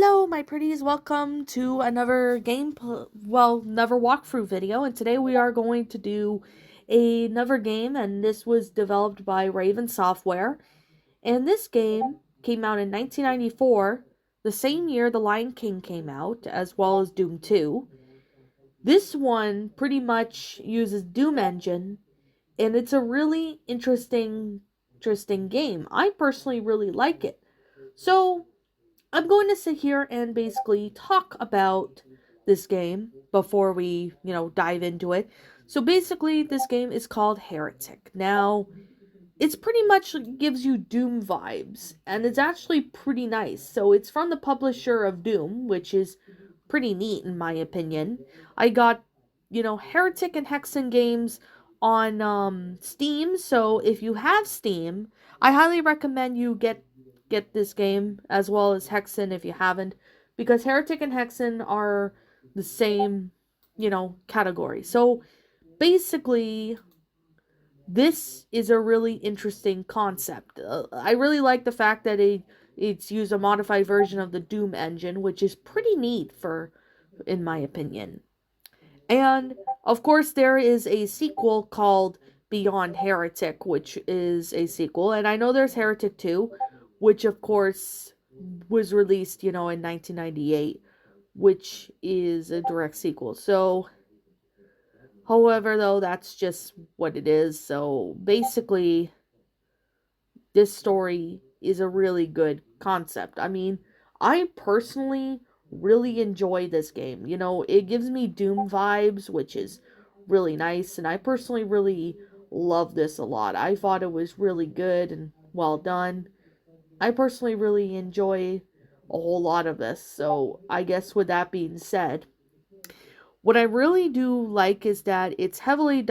Hello, my pretties. Welcome to another another walkthrough video. And today we are going to do another game, and this was developed by Raven Software. And this game came out in 1994, the same year The Lion King came out, as well as Doom 2. This one pretty much uses Doom Engine, and it's a really interesting game. I personally really like it. So I'm going to sit here and basically talk about this game before we, dive into it. So basically, this game is called Heretic. Now, it's pretty much gives you Doom vibes, and it's actually pretty nice. So it's from the publisher of Doom, which is pretty neat in my opinion. I got, Heretic and Hexen games on Steam, so if you have Steam, I highly recommend you get this game as well as Hexen if you haven't, because Heretic and Hexen are the same, category. So basically, this is a really interesting concept. I really like the fact that it's used a modified version of the Doom engine, which is pretty neat in my opinion. And of course, there is a sequel called Beyond Heretic, which is a sequel, and I know there's Heretic 2, which of course was released, in 1998, which is a direct sequel. So, however, though, that's just what it is. So, basically, this story is a really good concept. I mean, I personally really enjoy this game. It gives me Doom vibes, which is really nice, and I personally really love this a lot. I thought it was really good and well done. I personally really enjoy a whole lot of this. So, I guess with that being said, what I really do like is that it's heavily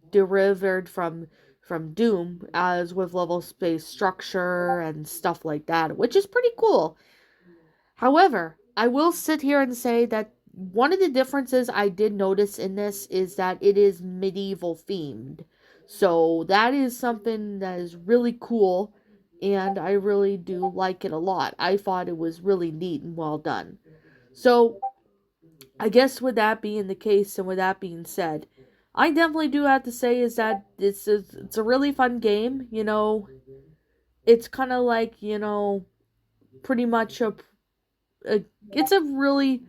derived from Doom, as with level space structure and stuff like that, which is pretty cool. However, I will sit here and say that one of the differences I did notice in this is that it is medieval themed. So that is something that is really cool, and I really do like it a lot. I thought it was really neat and well done. So, I guess with that being the case and with that being said, I definitely do have to say is that it's a really fun game. It's kind of like, pretty much a it's a really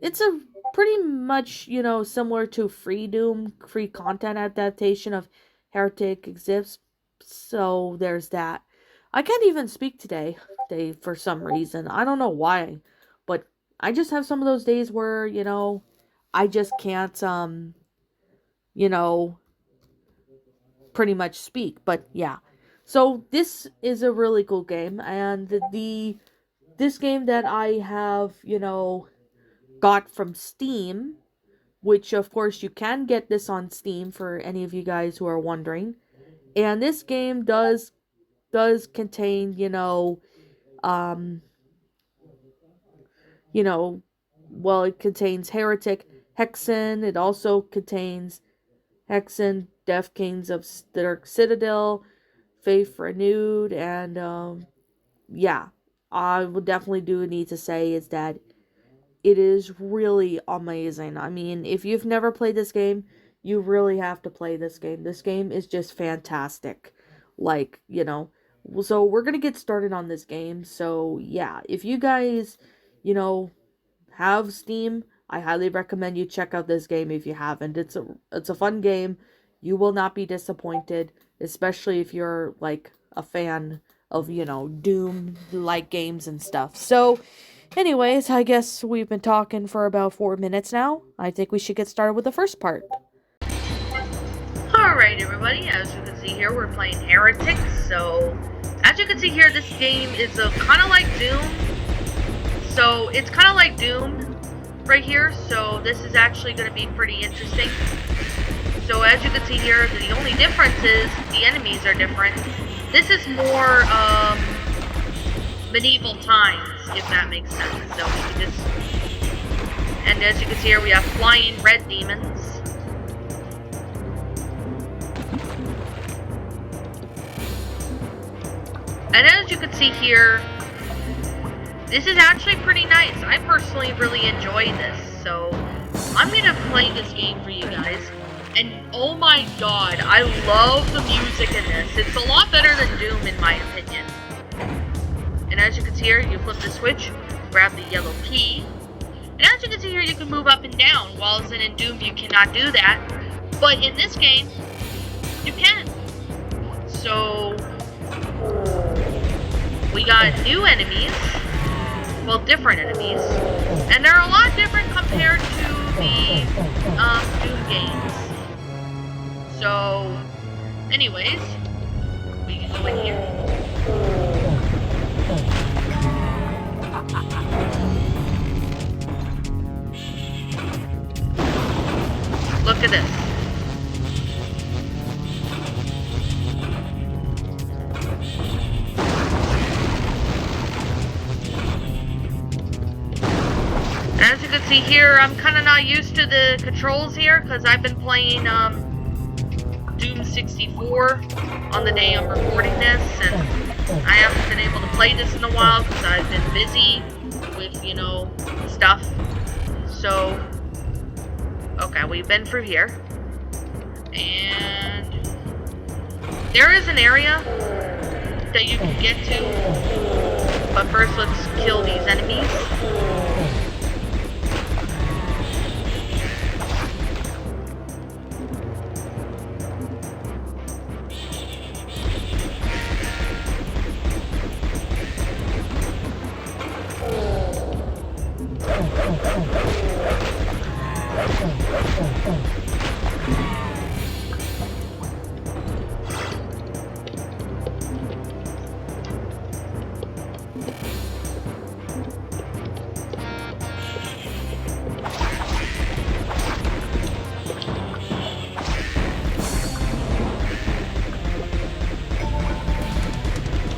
it's a pretty much, similar to Free Doom, free content adaptation of Heretic exists. So there's that. I can't even speak today for some reason. I don't know why, but I just have some of those days where, I just can't you know, pretty much speak. But yeah. So this is a really cool game, and this game that I have, got from Steam, which of course you can get this on Steam for any of you guys who are wondering. And this game does contain, um, you know, it contains Heretic, Hexen. It also contains Hexen, Death Kings of Dark Citadel, Faith Renewed, and yeah, I would definitely do need to say is that it is really amazing. I mean, if you've never played this game, you really have to play this game. This game is just fantastic. Like, so we're going to get started on this game. So, yeah, if you guys, have Steam, I highly recommend you check out this game if you haven't. It's a fun game. You will not be disappointed, especially if you're like a fan of, Doom like games and stuff. So, anyways, I guess we've been talking for about 4 minutes now. I think we should get started with the first part. Alright everybody, as you can see here, we're playing Heretic. So, as you can see here, this game is kind of like Doom. So, it's kind of like Doom right here. So, this is actually going to be pretty interesting. So, as you can see here, the only difference is the enemies are different. This is more, medieval times, if that makes sense. So we can just, and as you can see here, we have flying red demons. And as you can see here, this is actually pretty nice. I personally really enjoy this, so I'm gonna play this game for you guys. And oh my god, I love the music in this. It's a lot better than Doom in my opinion. And as you can see here, you flip the switch, grab the yellow key. And as you can see here, you can move up and down. While in Doom, you cannot do that. But in this game, you can. So, we got new enemies. Well, different enemies. And they're a lot different compared to the Doom games. So, anyways, we can go in here. Look at this. As you can see here, I'm kind of not used to the controls here because I've been playing Doom 64 on the day I'm recording this, and I haven't been able to play this in a while because I've been busy with, you know, stuff. So, okay, we've been through here, and there is an area that you can get to, but first let's kill these enemies.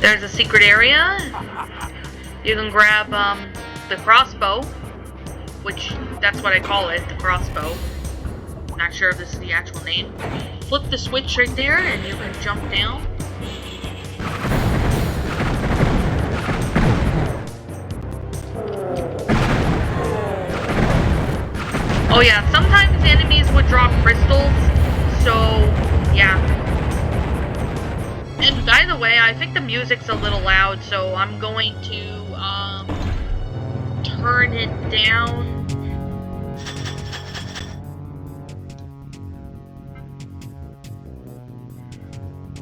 There's a secret area. You can grab the crossbow, which that's what I call it, the crossbow. Not sure if this is the actual name. Flip the switch right there and you can jump down. Oh yeah, sometimes enemies would drop crystals, so yeah. And by the way, I think the music's a little loud, so I'm going to turn it down.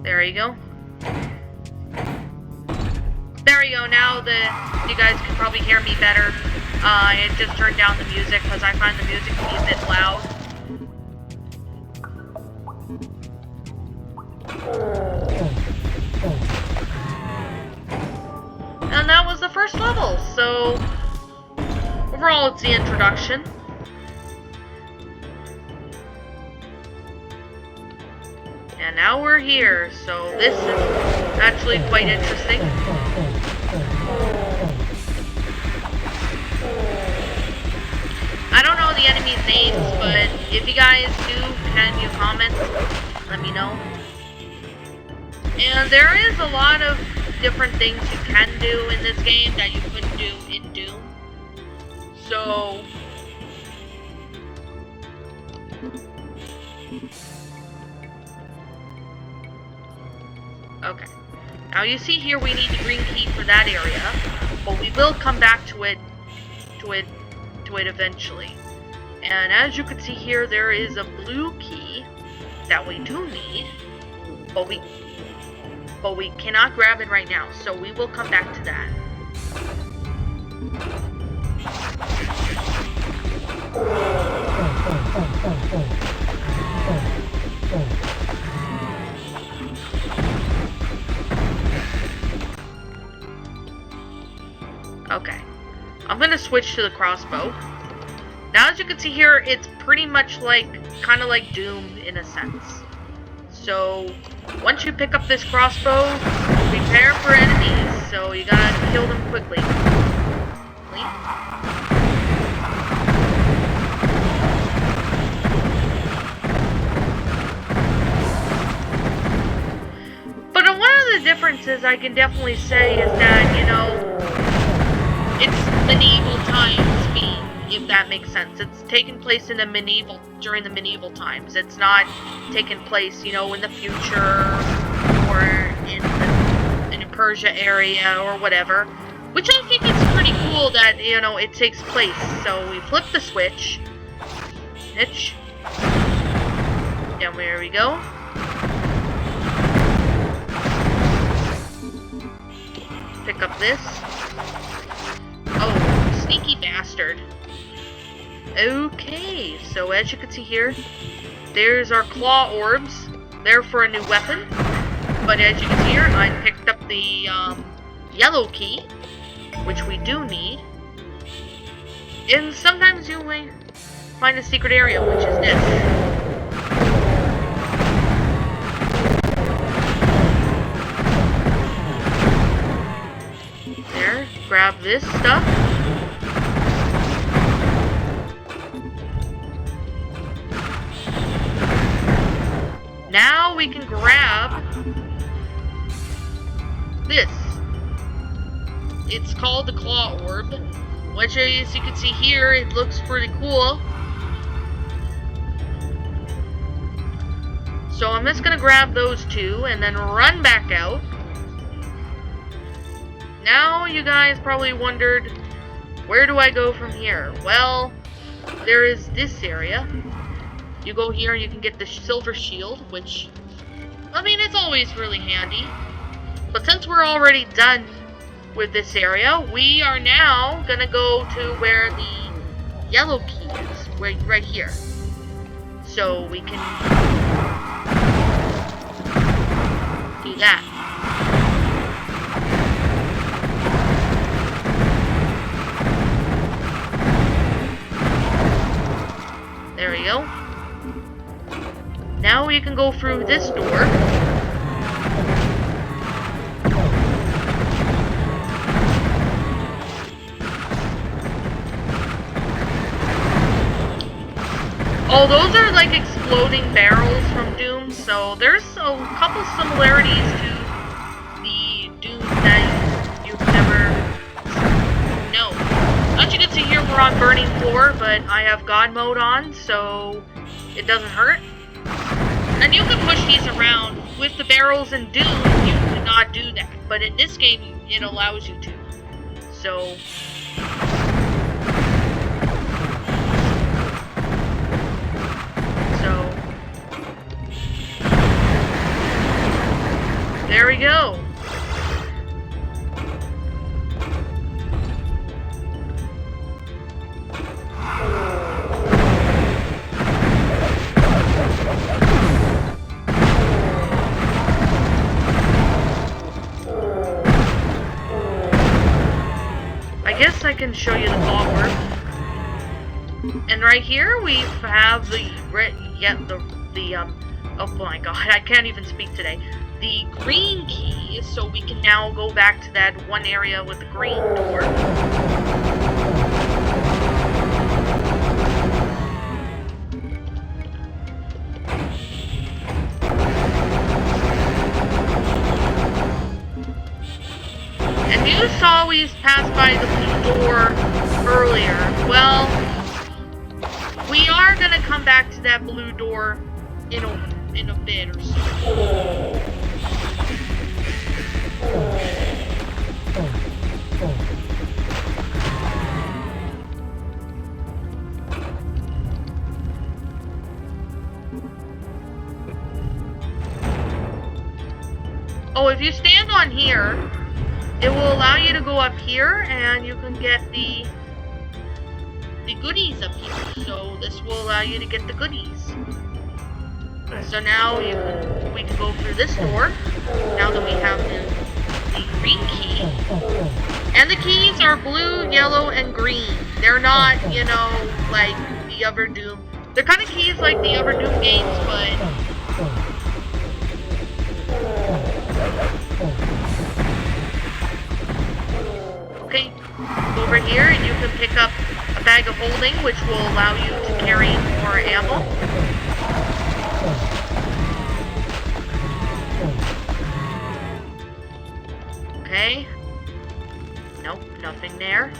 There you go. There you go. Now that you guys can probably hear me better. I just turned down the music because I find the music to be a bit loud. And that was the first level, so overall it's the introduction. And now we're here, so this is actually quite interesting. I don't know the enemies' names, but if you guys do, can you comment? Let me know. And there is a lot of different things you can do in this game that you couldn't do in Doom. So, okay. Now you see here we need the green key for that area, but we will come back to it eventually. And as you can see here, there is a blue key that we do need, but we cannot grab it right now, so we will come back to that. Okay, I'm gonna switch to the crossbow. Now as you can see here, it's pretty much like, kind of like Doom in a sense. So, once you pick up this crossbow, prepare for enemies, so you gotta kill them quickly. But one of the differences I can definitely say is that, you know, it's medieval times being, if that makes sense. It's taken place in during the medieval times. It's not taken place, you know, in the future or in a Persia area or whatever. Which I think is pretty cool that, you know, it takes place. So we flip the switch. Hitch. Down there we go. Pick up this. Oh, sneaky bastard. Okay, so as you can see here, there's our claw orbs. They're for a new weapon. But as you can see here, I picked up the yellow key, which we do need. And sometimes you may find a secret area, which is this. There, grab this stuff. Now we can grab this. It's called the claw orb, which as you can see here, it looks pretty cool. So I'm just gonna grab those two and then run back out. Now you guys probably wondered, where do I go from here? Well, there is this area. You go here and you can get the silver shield, which, I mean, it's always really handy. But since we're already done with this area, we are now gonna go to where the yellow key is, right here. So we can do that. There we go. Now we can go through this door. Oh, those are like exploding barrels from Doom, so there's a couple similarities to the Doom that you've never known. As you can see here, we're on Burning Floor, but I have God mode on, so it doesn't hurt. And you can push these around. With the barrels in Doom, you cannot do that, but in this game, it allows you to. So there we go. I guess I can show you the claw orb. And right here we have the oh my god, I can't even speak today. The green key, so we can now go back to that one area with the green door. And you saw we passed by the blue door earlier. Well, we are gonna come back to that blue door in a bit or so. Oh, if you stand on here, it will allow you to go up here and you can get the goodies up here. So this will allow you to get the goodies. So now we can go through this door, now that we have the green key. And the keys are blue, yellow, and green. They're not, you know, like the other Doom. They're kind of keys like the other Doom games, but okay, go over here and you can pick up a bag of holding, which will allow you to carry more ammo. Okay. Nope, Nothing there.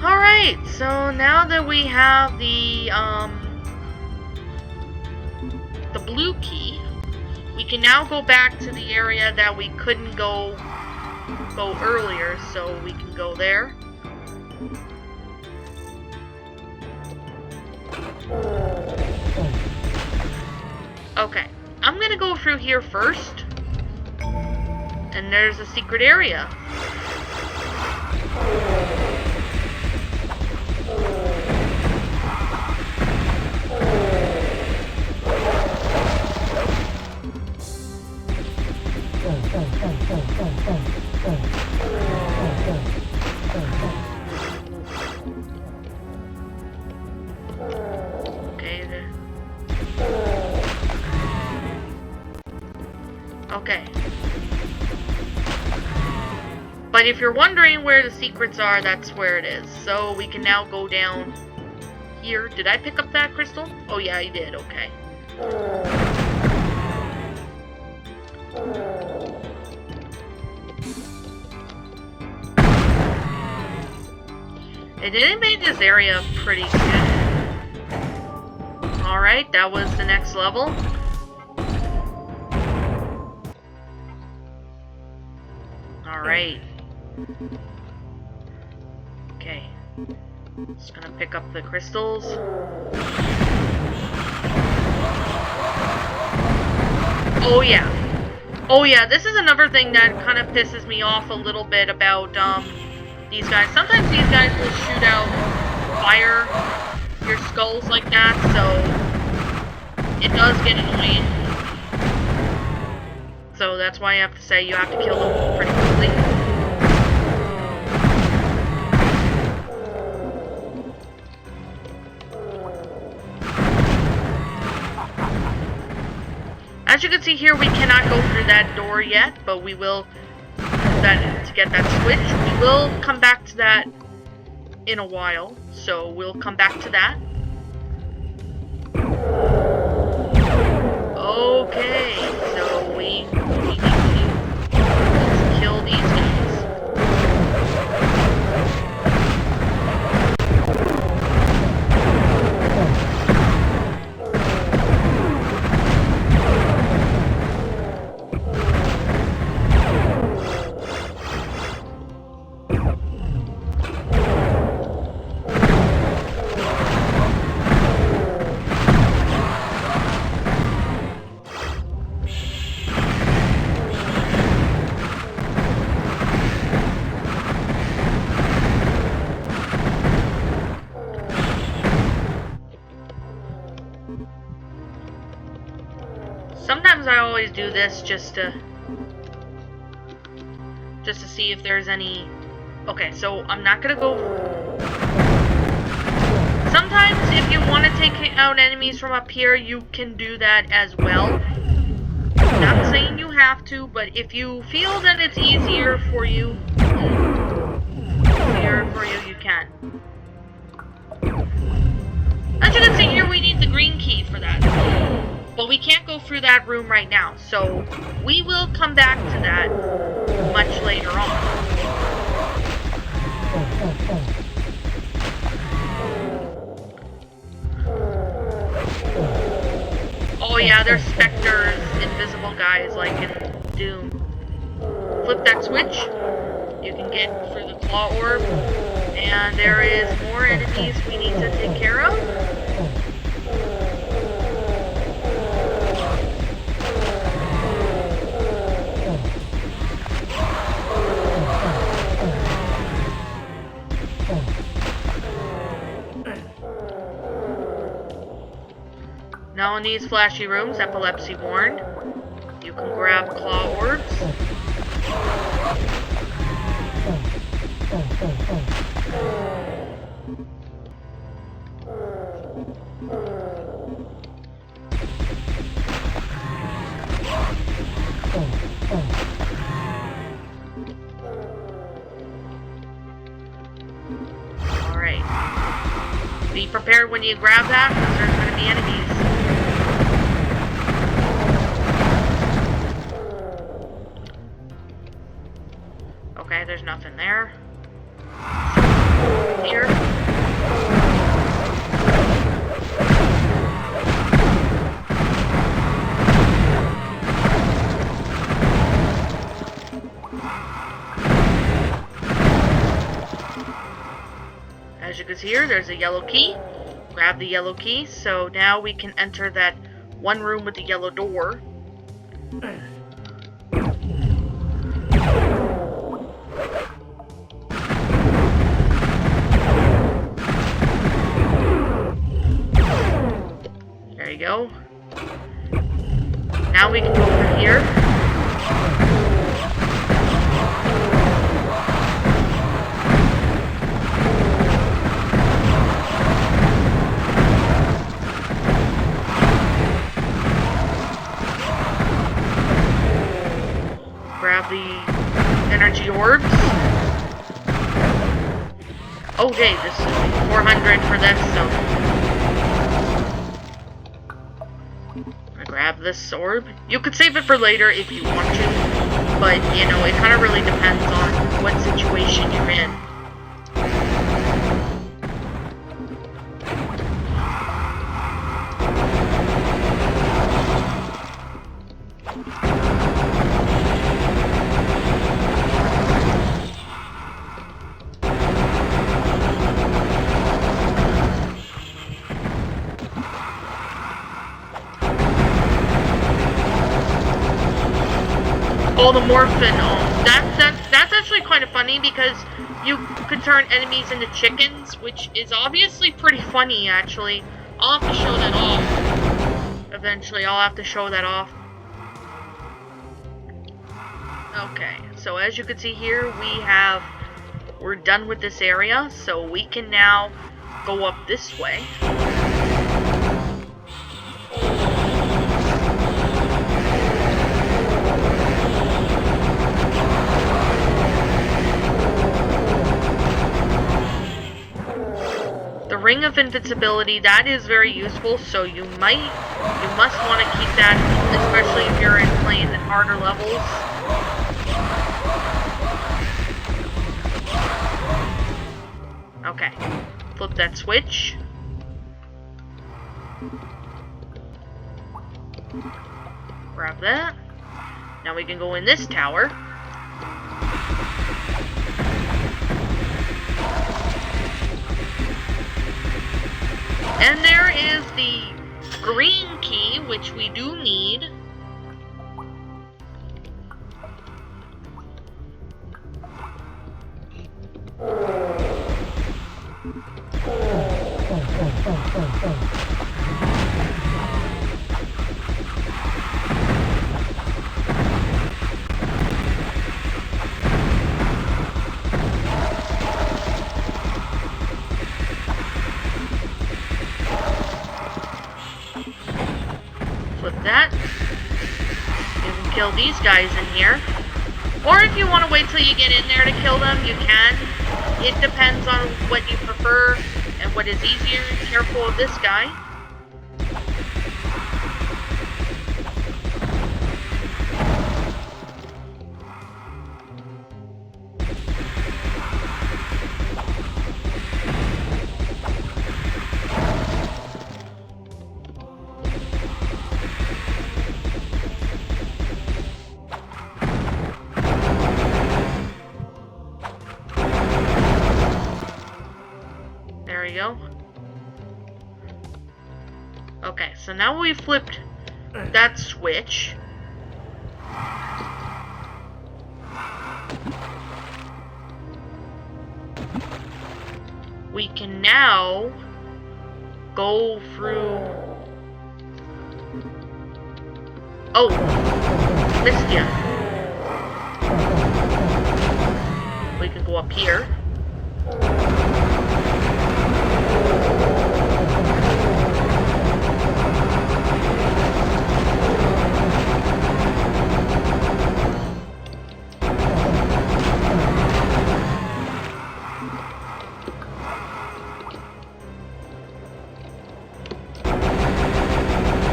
Alright, so now that we have the blue key, we can now go back to the area that we couldn't go earlier, so we can go there. Okay, I'm gonna go through here first. And there's a secret area. Okay. But if you're wondering where the secrets are, that's where it is. So we can now go down here. Did I pick up that crystal? Oh yeah, I did. Okay. It did make this area pretty good. Alright, that was the next level. Alright. Okay. Just gonna pick up the crystals. Oh yeah. Oh yeah, this is another thing that kind of pisses me off a little bit about these guys. Sometimes these guys will shoot out fire your skulls like that, so it does get annoying. So that's why I have to say you have to kill them pretty quickly. As you can see here, we cannot go through that door yet, but we will, to get that switch, we will come back to that in a while, so we'll come back to that. Okay, so we need to kill these guys. Sometimes I always do this just to see if there's any. Okay, so I'm not gonna go. Sometimes if you want to take out enemies from up here, you can do that as well. Not saying you have to, but if you feel that it's easier for you, you can. As you can see here, we need the green key for that. But we can't go through that room right now, so we will come back to that much later on. Oh yeah, there's specters, invisible guys like in Doom. Flip that switch, you can get through the claw orb, and there is more enemies we need to take care of. Now in these flashy rooms, epilepsy warned, you can grab claw orbs. Alright. Be prepared when you grab that, because there's going to be enemies. Okay, there's nothing there. Here. As you can see here, there's a yellow key. Grab the yellow key, so now we can enter that one room with the yellow door. There you go. Now we can go over here. Grab the energy orbs. Okay, this is 400 for this, so I'm gonna grab this orb. You could save it for later if you want to, but you know, it kind of really depends on what situation you're in. Oh, the morphin. Oh, that's actually kind of funny because you could turn enemies into chickens, which is obviously pretty funny, actually. I'll have to show that off. Eventually, I'll have to show that off. Okay, so as you can see here, we're done with this area, so we can now go up this way. The Ring of Invincibility, that is very useful, so you must want to keep that, especially if you're playing in harder levels. Okay, flip that switch. Grab that. Now we can go in this tower. And there is the green key, which we do need. Flip that. You can kill these guys in here. Or if you want to wait till you get in there to kill them, you can. It depends on what you prefer and what is easier. Careful of this guy. There we go. Okay, so now we've flipped that switch. We can now go through... Oh, missed ya. We can go up here.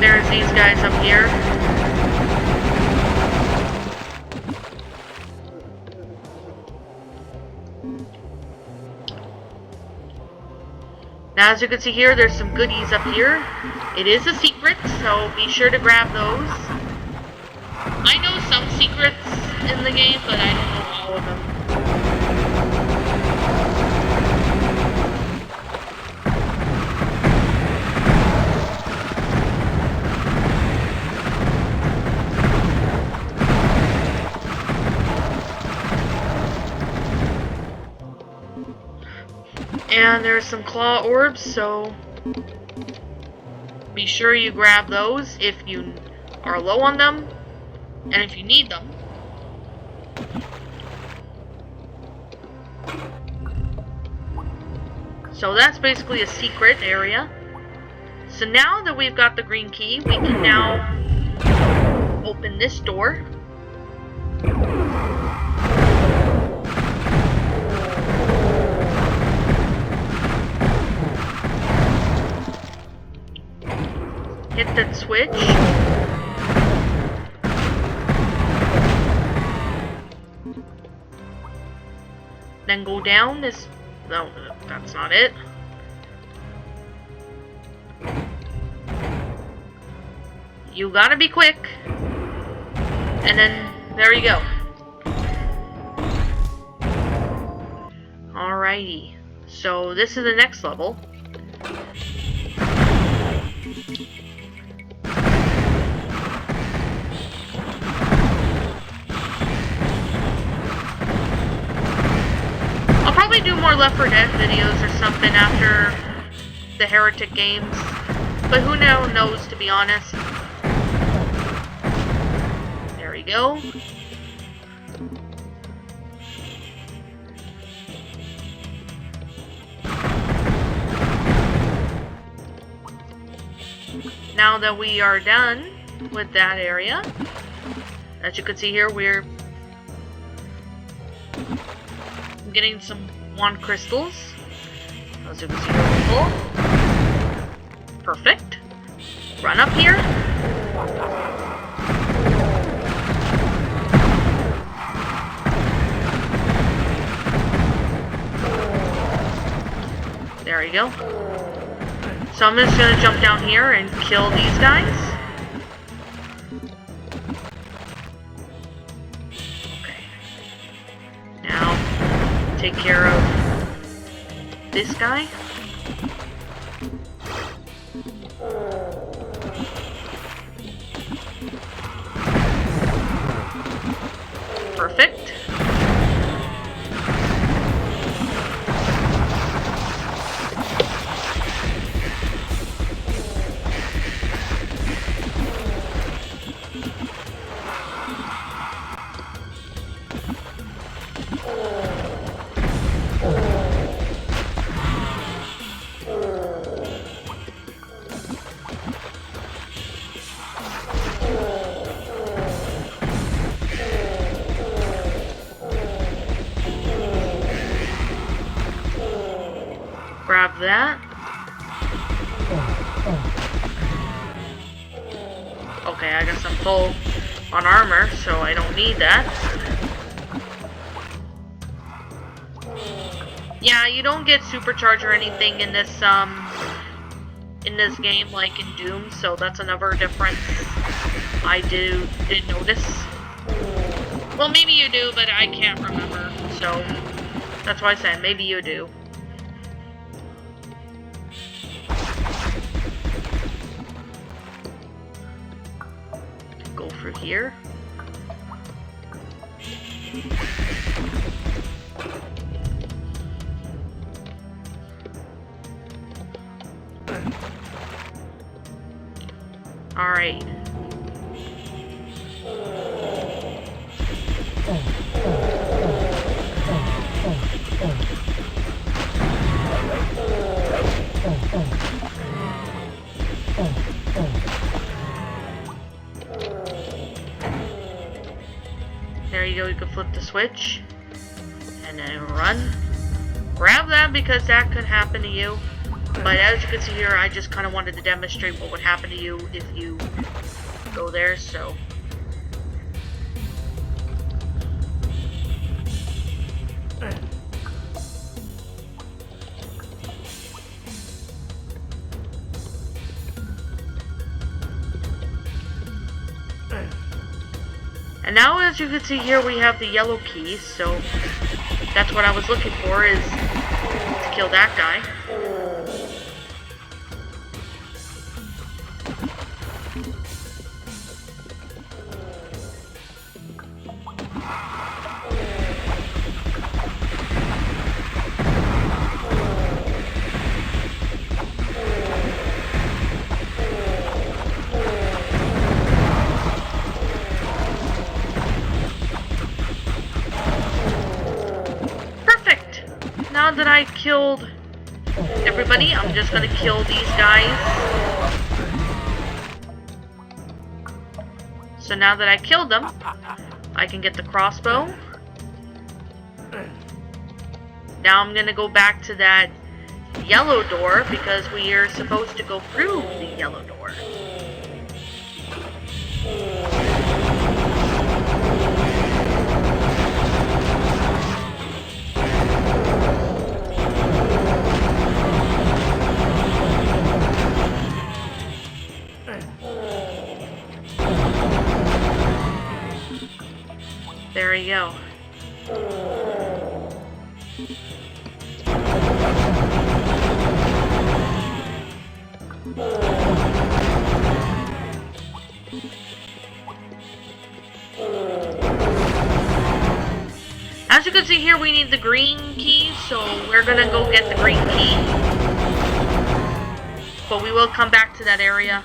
There's these guys up here. Now, as you can see here, there's some goodies up here. It is a secret, so be sure to grab those. I know some secrets in the game, but I don't know all of them. And there's some claw orbs, so be sure you grab those if you are low on them, and if you need them. So that's basically a secret area. So now that we've got the green key, we can now open this door. Hit that switch. Then go down this... No, that's not it. You gotta be quick. And then, there you go. Alrighty. So, this is the next level. I'll probably do more Left 4 Dead videos or something after the Heretic games. But who now knows, to be honest. There we go. Now that we are done with that area, as you can see here, we're getting some wand crystals. As you can see here, full. Perfect. Run up here. There you go. So I'm just gonna jump down here and kill these guys. Okay. Now, take care of this guy. Perfect. Grab that. Okay, I guess I'm full on armor, so I don't need that. Yeah, you don't get supercharge or anything in this game like in Doom, so that's another difference I did notice. Well, maybe you do, but I can't remember, so that's why I said maybe you do. Go through here. All right. There you go, you can flip the switch and then run. Grab that because that could happen to you. But as you can see here, I just kind of wanted to demonstrate what would happen to you if you go there, so. And now, as you can see here, we have the yellow keys, so that's what I was looking for, is to kill that guy. Now that I killed everybody, I'm just gonna kill these guys. So now that I killed them, I can get the crossbow. Now I'm gonna go back to that yellow door because we are supposed to go through the yellow door. There you go. As you can see here, we need the green key, so we're gonna go get the green key. But we will come back to that area.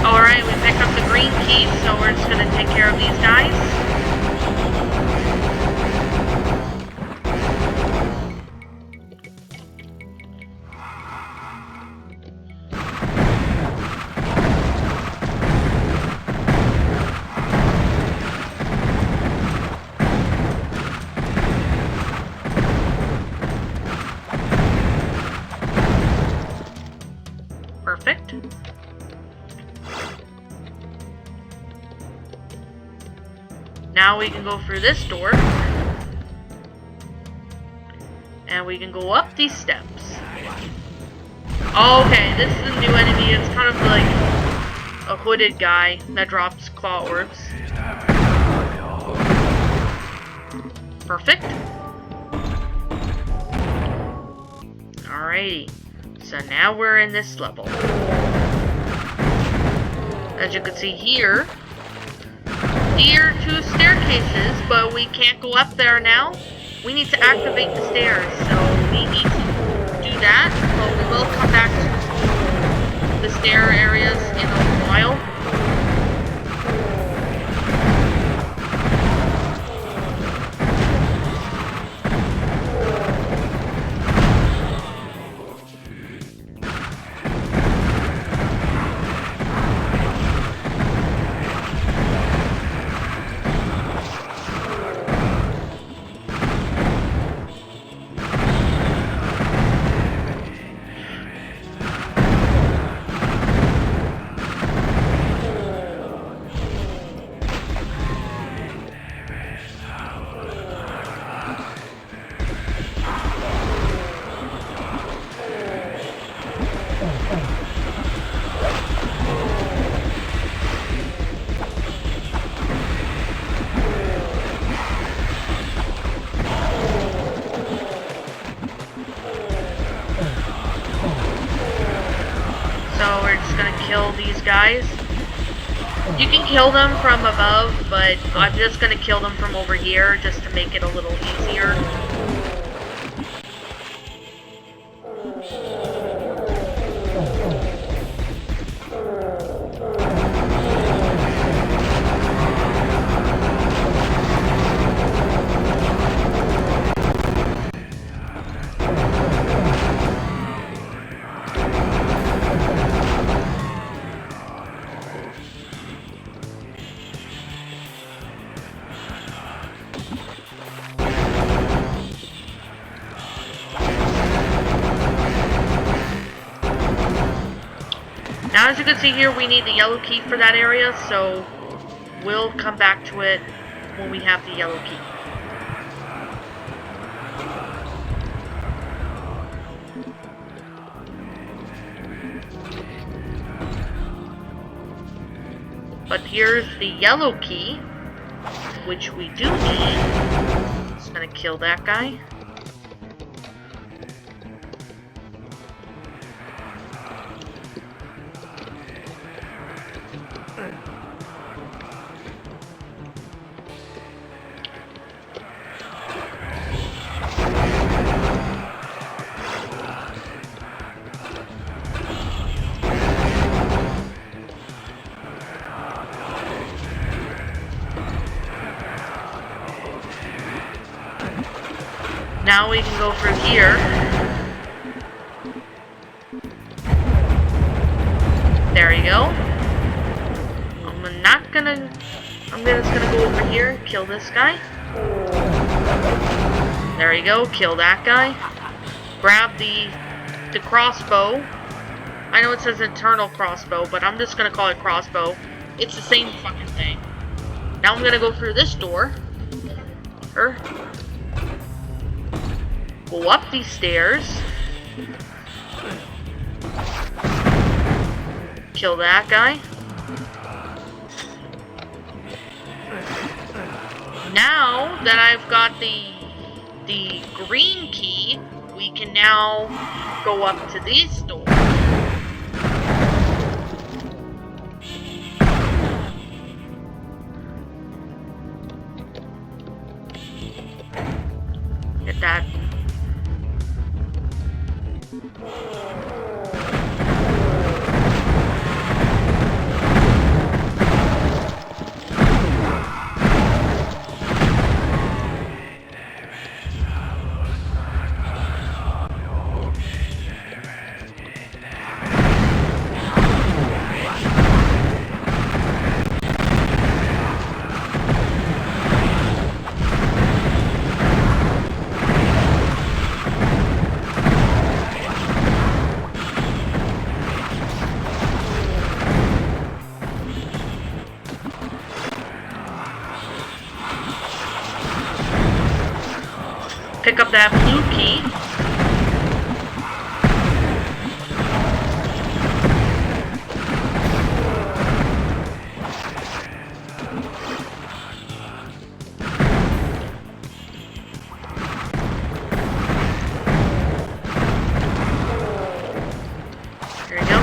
Alright, we picked up the green key, so we're just gonna take care of these guys. Perfect. Now we can go through this door. And we can go up these steps. Okay, this is a new enemy. It's kind of like a hooded guy that drops claw orbs. Perfect. Alrighty. So now we're in this level. As you can see here, there are 2 staircases, but we can't go up there now. We need to activate the stairs, so we need to do that. But we will come back to the stair areas in a while. So we're just gonna kill these guys. You can kill them from above, but I'm just gonna kill them from over here just to make it a little easier. As you can see here, we need the yellow key for that area, so we'll come back to it when we have the yellow key. But here's the yellow key, which we do need. It's gonna kill that guy. Now we can go through here. There you go. I'm just gonna go over here, kill this guy. There you go, kill that guy. Grab the crossbow. I know it says internal crossbow, but I'm just gonna call it crossbow. It's the same fucking thing. Now I'm gonna go through this door. Go up these stairs. Kill that guy. Now that I've got the green key, we can now go up to these doors. Get that. Pick up that blue key. There you go.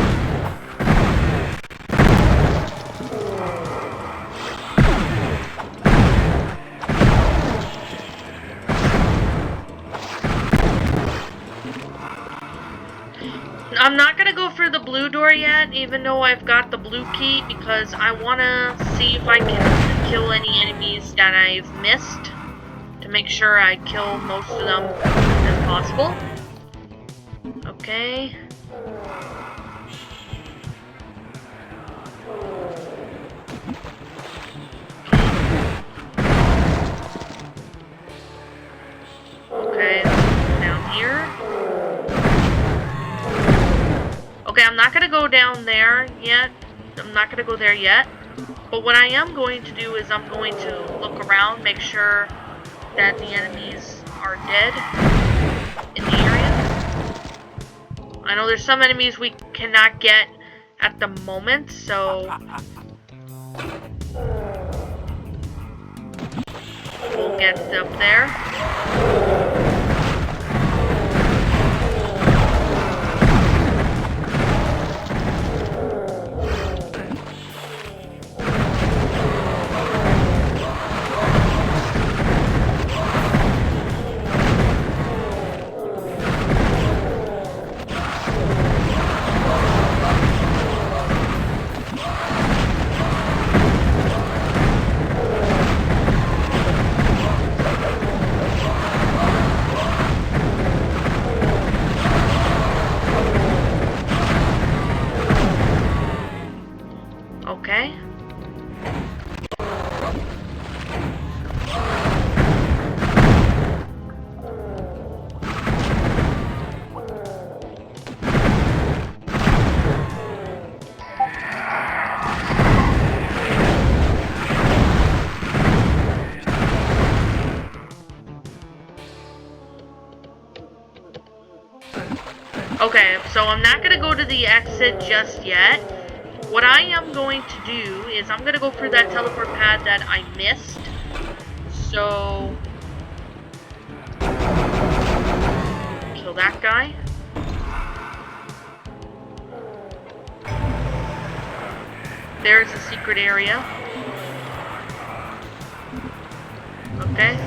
I'm not gonna go for the blue door yet, even though I've got the blue key, because I wanna see if I can kill any enemies that I've missed, to make sure I kill most of them as possible. Okay. Okay, down here. Okay, I'm not gonna go down there yet. I'm not gonna go there yet. But what I am going to do is I'm going to look around, make sure that the enemies are dead in the area. I know there's some enemies we cannot get at the moment, so we'll get up there. Okay, so I'm not gonna go to the exit just yet. What I am going to do is I'm gonna go through that teleport pad that I missed. So kill that guy. There's a secret area. Okay.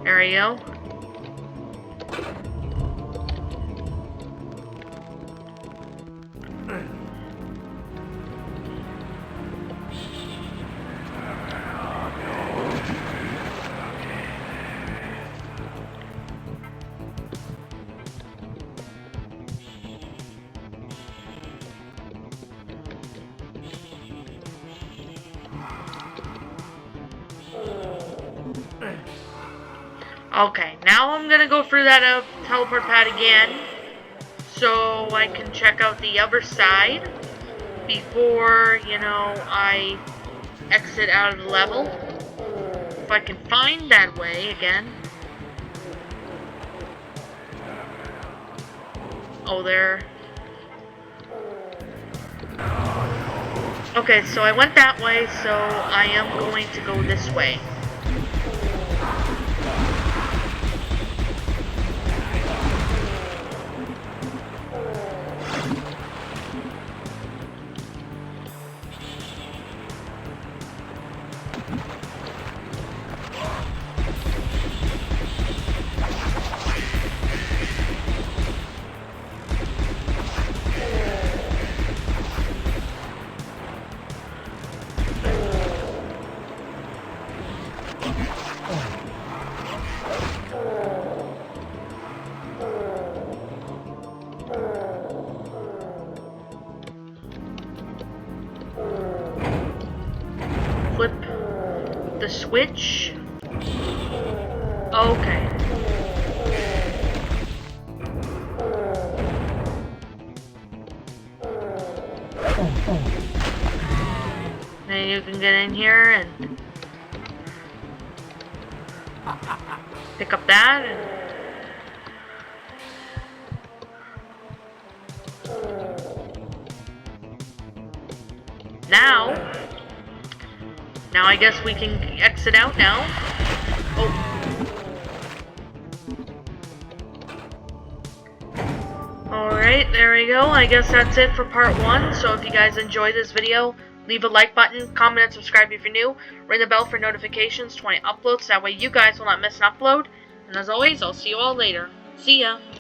There we go. Okay, now I'm gonna go through that teleport pad again, so I can check out the other side before, I exit out of the level. If I can find that way again. Oh, there. Okay, so I went that way, so I am going to go this way. Flip the switch. Okay. Then you can get in here and pick up that and now I guess we can exit out now. Oh. Alright, there we go. I guess that's it for part 1. So if you guys enjoyed this video, leave a like button, comment and subscribe if you're new, ring the bell for notifications when I upload, so that way you guys will not miss an upload. And as always, I'll see you all later. See ya!